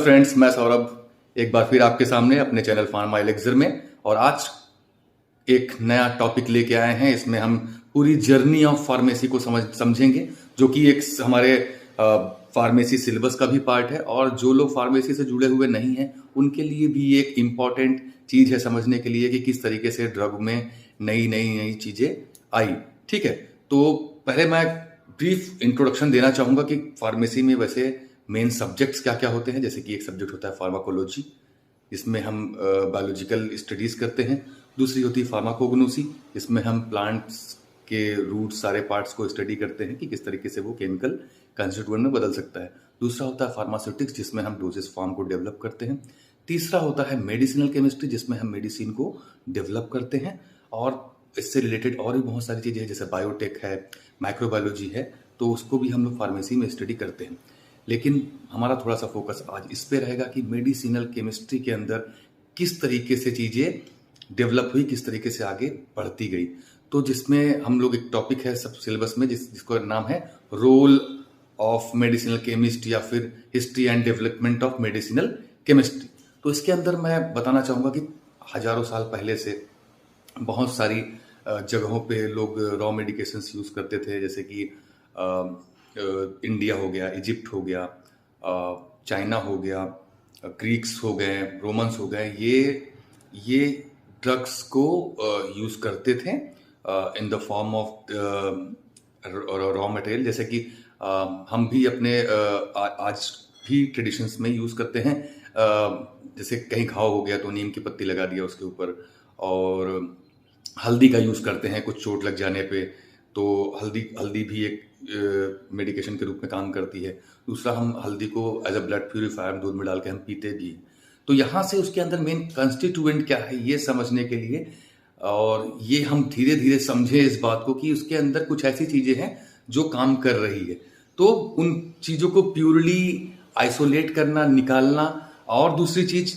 Friends, मैं सौरभ एक बार फिर आपके सामने अपने चैनल फार्मा एलेक्सर में। और आज एक नया टॉपिक लेके आए हैं। इसमें हम पूरी जर्नी ऑफ फार्मेसी को समझेंगे, जो कि एक हमारे फार्मेसी सिलेबस का भी पार्ट है। और जो लोग फार्मेसी से जुड़े हुए नहीं हैं उनके लिए भी एक इम्पॉर्टेंट चीज है समझने के लिए कि किस तरीके से ड्रग में नई नई नई चीजें आई। ठीक है, तो पहले मैं ब्रीफ इंट्रोडक्शन देना चाहूंगा कि फार्मेसी में वैसे मेन सब्जेक्ट्स क्या क्या होते हैं। जैसे कि एक सब्जेक्ट होता है फार्माकोलॉजी, इसमें हम बायोलॉजिकल स्टडीज करते हैं। दूसरी होती है फार्माकोग्नोसी, इसमें हम प्लांट्स के रूट सारे पार्ट्स को स्टडी करते हैं कि किस तरीके से वो केमिकल कंस्टिट्यूएंट में बदल सकता है। दूसरा होता है फार्मास्यूटिक्स, जिसमें हम डोजेस फॉर्म को डेवलप करते हैं। तीसरा होता है मेडिसिनल केमिस्ट्री, जिसमें हम मेडिसिन को डेवलप करते हैं। और इससे रिलेटेड और भी बहुत सारी चीज़ें हैं, जैसे बायोटेक है, माइक्रोबायोलॉजी है, तो उसको भी हम लोग फार्मेसी में स्टडी करते हैं। लेकिन हमारा थोड़ा सा फोकस आज इस पे रहेगा कि मेडिसिनल केमिस्ट्री के अंदर किस तरीके से चीज़ें डेवलप हुई, किस तरीके से आगे बढ़ती गई। तो जिसमें हम लोग एक टॉपिक है सब सिलेबस में जिसका नाम है रोल ऑफ मेडिसिनल केमिस्ट, या फिर history and development of medicinal chemistry. तो इसके अंदर मैं बताना चाहूँगा कि हजारों साल पहले से बहुत सारी जगहों पे लोग रॉ मेडिकेशंस यूज़ करते थे। जैसे कि इंडिया हो गया, इजिप्ट हो गया, चाइना हो गया, ग्रीक्स हो गए, रोमन्स हो गए, ये ड्रग्स को यूज़ करते थे in the form of raw material. जैसे कि हम भी अपने आज भी ट्रेडिशंस में यूज़ करते हैं। जैसे कहीं घाव हो गया तो नीम की पत्ती लगा दिया उसके ऊपर, और हल्दी का यूज़ करते हैं कुछ चोट लग जाने पे, तो हल्दी भी एक मेडिकेशन के रूप में काम करती है। दूसरा, हम हल्दी को एज अ ब्लड प्यूरिफायर दूध में डाल के हम पीते भी हैं। तो यहाँ से उसके अंदर मेन कंस्टिट्यूएंट क्या है ये समझने के लिए, और ये हम धीरे धीरे समझे इस बात को कि उसके अंदर कुछ ऐसी चीज़ें हैं जो काम कर रही है। तो उन चीज़ों को प्योरली आइसोलेट करना, निकालना। और दूसरी चीज़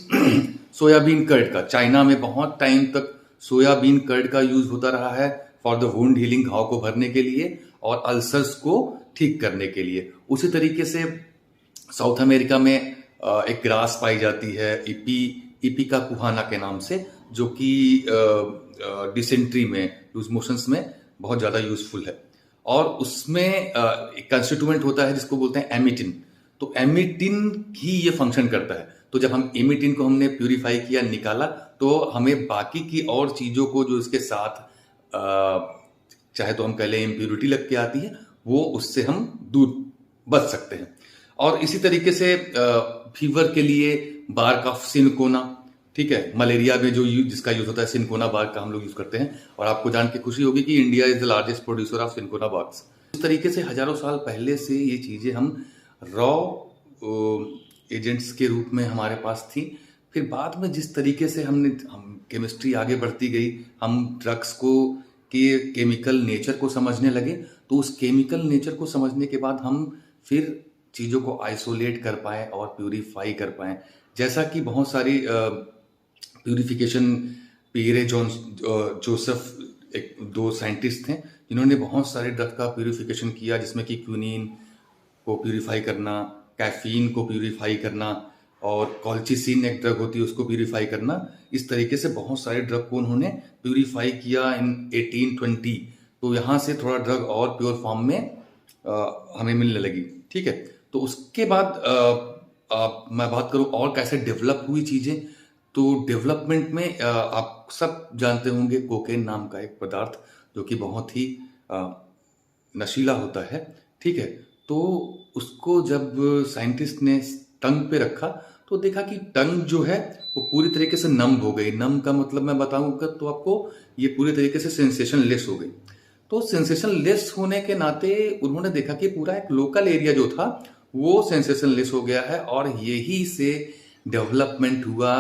सोयाबीन कर्ड का, चाइना में बहुत टाइम तक सोयाबीन कर्ड का यूज होता रहा है फॉर द वुंड हीलिंग, घाव को भरने के लिए और अल्सर्स को ठीक करने के लिए। उसी तरीके से साउथ अमेरिका में एक ग्रास पाई जाती है इपिका कुहाना के नाम से, जो कि डिसेंट्री में, लूज मोशंस में बहुत ज़्यादा यूजफुल है। और उसमें एक कंस्टिट्यूएंट होता है जिसको बोलते हैं एमिटिन। तो एमिटिन ही ये फंक्शन करता है। तो जब हम एमिटिन को हमने प्यूरिफाई किया, निकाला, तो हमें बाकी की और चीज़ों को जो इसके साथ चाहे तो हम कह लें इम्प्यूरिटी लग के आती है, वो उससे हम दूर बच सकते हैं। और इसी तरीके से फीवर के लिए बार्क ऑफ सिनकोना, ठीक है, मलेरिया में जो जिसका यूज होता है सिनकोना बार्क का हम लोग यूज करते हैं। और आपको जान के खुशी होगी कि India is the largest producer of cinchona barks. इस तरीके से हजारों साल पहले से ये चीजें हम रॉ एजेंट्स के रूप में हमारे पास थी। फिर बाद में जिस तरीके से हम केमिस्ट्री आगे बढ़ती गई, हम ड्रग्स को के केमिकल नेचर को समझने लगे। तो उस केमिकल नेचर को समझने के बाद हम फिर चीज़ों को आइसोलेट कर पाए और प्यूरिफाई कर पाए। जैसा कि बहुत सारी प्यूरिफिकेशन, पियरे जोसेफ एक दो साइंटिस्ट थे जिन्होंने बहुत सारे ड्रग का प्यूरिफिकेशन किया, जिसमें कि क्विनीन को प्यूरिफाई करना, कैफीन को प्यूरिफाई करना, और कॉल्चिसिन एक ड्रग होती है उसको प्यूरिफाई करना। इस तरीके से बहुत सारे ड्रग को उन्होंने प्यूरिफाई किया इन 1820। तो यहाँ से थोड़ा ड्रग और प्योर फॉर्म में हमें मिलने लगी। ठीक है, तो उसके बाद मैं बात करूँ और कैसे डेवलप हुई चीज़ें। तो डेवलपमेंट में आप सब जानते होंगे कोकेन नाम का एक पदार्थ, जो कि बहुत ही नशीला होता है। ठीक है, तो उसको जब साइंटिस्ट ने टंग पे रखा तो देखा कि टंग जो है वो पूरी तरीके से नम हो गई। नम का मतलब मैं बताऊंगा तो आपको, ये पूरी तरीके से सेंसेशन लेस हो गई। तो सेंसेशन लेस होने के नाते उन्होंने देखा कि पूरा एक लोकल एरिया जो था वो सेंसेशन लेस हो गया है। और यही से डेवलपमेंट हुआ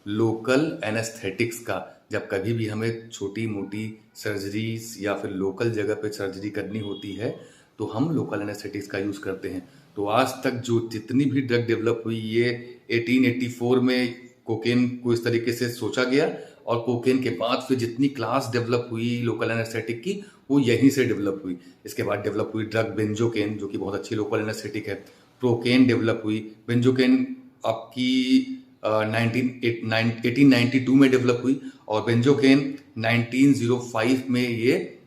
लोकल एनेस्थेटिक्स का। जब कभी भी हमें छोटी मोटी सर्जरीज या फिर लोकल जगह पे सर्जरी करनी होती है तो हम लोकल एनेस्थेटिक्स का यूज करते हैं। तो आज तक जो जितनी भी ड्रग डेवलप हुई, ये 1884 में कोकेन को इस तरीके से सोचा गया, और कोकेन के बाद फिर जितनी क्लास डेवलप हुई लोकल एनेस्थेटिक की, वो यहीं से डेवलप हुई। इसके बाद डेवलप हुई ड्रग बेंजोकेन, जो कि बहुत अच्छी लोकल एनेस्थेटिक है। प्रोकेन डेवलप हुई। बेंजोकेन आपकी 1892 में डेवलप हुई, और बेंजोकेन 1905 में ये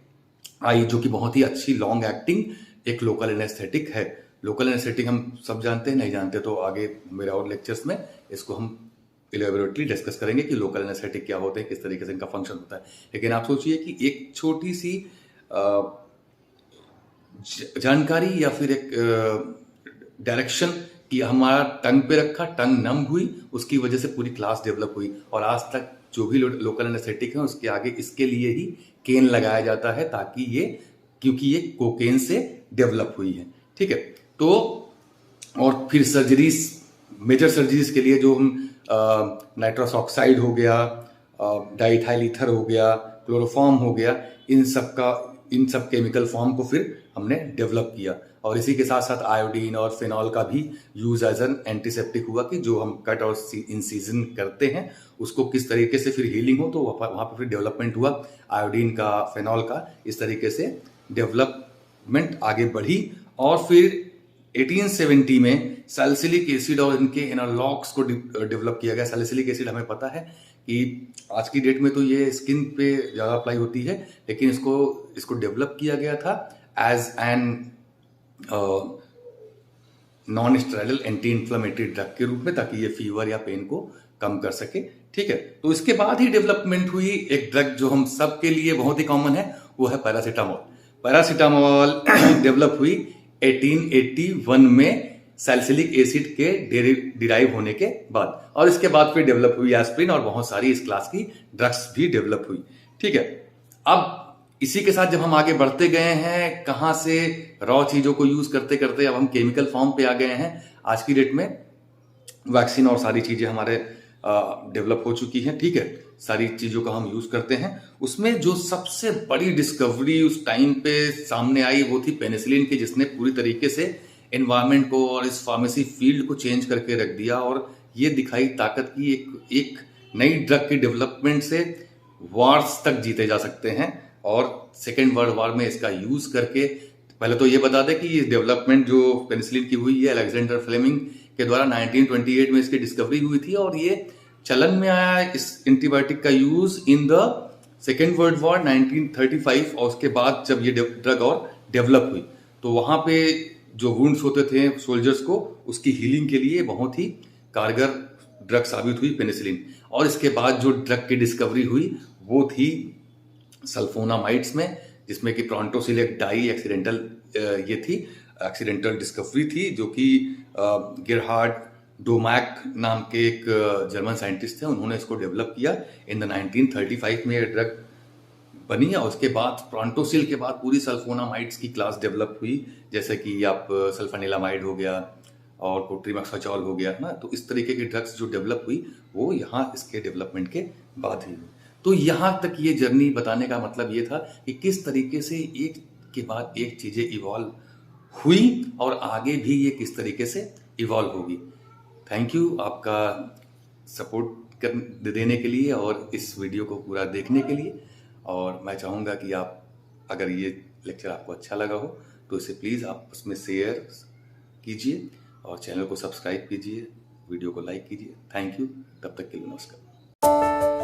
आई, जो कि बहुत ही अच्छी लॉन्ग एक्टिंग एक लोकल एनेस्थेटिक है। लोकल एनेस्थेटिक हम सब जानते हैं, नहीं जानते तो आगे मेरे और लेक्चर्स में इसको हम इलेबोरेटली डिस्कस करेंगे कि लोकल एनेस्थेटिक क्या होते हैं, किस तरीके से इनका फंक्शन होता है। लेकिन आप सोचिए कि एक छोटी सी जानकारी या फिर एक डायरेक्शन कि हमारा टंग पे रखा, टंग नम हुई, उसकी वजह से पूरी क्लास डेवलप हुई। और आज तक जो भी लोकल एनेस्थेटिक है उसके आगे इसके लिए ही केन लगाया जाता है, ताकि ये, क्योंकि ये कोकेन से डेवलप हुई है। ठीक है, तो और फिर सर्जरीज, मेजर सर्जरीज के लिए जो हम नाइट्रस ऑक्साइड हो गया, डाइथाइल ईथर हो गया, क्लोरोफॉर्म हो गया, इन सब केमिकल फॉर्म को फिर हमने डेवलप किया। और इसी के साथ साथ आयोडीन और फिनॉल का भी यूज एज एन एंटीसेप्टिक हुआ कि जो हम कट और इंसिजन करते हैं उसको किस तरीके से फिर हीलिंग हो, तो वहां पर फिर डेवलपमेंट हुआ आयोडीन का, फिनॉल का। इस तरीके से डेवलपमेंट आगे बढ़ी। और फिर 1870 में सैलिसिलिक एसिड और इनके एनालॉग्स को डेवलप किया गया। सैलिसिलिक एसिड हमें पता है कि आज की डेट में तो ये स्किन पे ज़्यादा अप्लाई होती है, लेकिन इसको डेवलप किया गया था as an non steroidal anti inflammatory drug के रूप में, ताकि ये फीवर या पेन को कम कर सके। ठीक है, तो इसके बाद ही डेवलपमेंट हुई एक ड्रग जो हम सब के लिए बहुत ही कॉमन है, वो है पैरासीटामोल। पैरासीटामोल डेवलप हुई 1881 में सैलिसिलिक एसिड के डिराइव होने के बाद, और इसके बाद फिर डेवलप हुई एस्प्रिन और बहुत सारी इस क्लास की ड्रग्स भी डेवलप हुई। ठीक है, अब इसी के साथ जब हम आगे बढ़ते गए हैं, कहां से रॉ चीजों को यूज करते करते अब हम केमिकल फॉर्म पे आ गए हैं। आज की डेट में वैक्सीन और सारी चीजें हमारे डेवलप हो चुकी हैं। ठीक है, सारी चीजों का हम यूज करते हैं। उसमें जो सबसे बड़ी डिस्कवरी उस टाइम पे सामने आई वो थी पेनिसिलिन की, जिसने पूरी तरीके से एनवायरमेंट को और इस फार्मेसी फील्ड को चेंज करके रख दिया, और ये दिखाई ताकत की एक नई ड्रग की डेवलपमेंट से वॉर्स तक जीते जा सकते हैं। और सेकेंड वर्ल्ड वॉर में इसका यूज करके, पहले तो ये बता दें कि ये डेवलपमेंट जो पेनिसिलिन की हुई है अलेक्जेंडर फ्लेमिंग के द्वारा 1928 में इसकी डिस्कवरी हुई थी, और ये चलन में आया इस एंटीबायोटिक का use in the second world war 1935। और उसके बाद जब ये ड्रग और डेवलप हुई तो वहां पे जो वुंड्स होते थे सोल्जर्स को, उसकी हीलिंग के लिए बहुत ही कारगर ड्रग साबित हुई पेनिसिलिन। और इसके बाद जो ड्रग की डिस्कवरी हुई वो थी सल्फोनामाइड्स में, जिसमें कि प्रोंटोसिल एक डाई एक्सीडेंटल ये थी एक्सीडेंटल डिस्कवरी थी, जो कि गेरहार्ड डोमैक नाम के एक जर्मन साइंटिस्ट थे, उन्होंने इसको डेवलप किया इन द 1935 में ये ड्रग बनी। और उसके बाद प्रोंटोसिल के बाद पूरी सल्फोनामाइड्स की क्लास डेवलप हुई, जैसे कि आप सल्फानिलामाइड हो गया और कोट्रीमक्साचोल हो गया ना। तो इस तरीके की ड्रग्स जो डेवलप हुई वो यहाँ इसके डेवलपमेंट के बाद ही हुई। तो यहाँ तक ये जर्नी बताने का मतलब ये था कि किस तरीके से एक के बाद एक चीजें इवॉल्व हुई और आगे भी ये किस तरीके से इवॉल्व होगी। थैंक यू आपका सपोर्ट देने के लिए और इस वीडियो को पूरा देखने के लिए। और मैं चाहूँगा कि आप, अगर ये लेक्चर आपको अच्छा लगा हो तो इसे प्लीज़ आप उसमें शेयर कीजिए और चैनल को सब्सक्राइब कीजिए, वीडियो को लाइक कीजिए। थैंक यू, तब तक के लिए नमस्कार।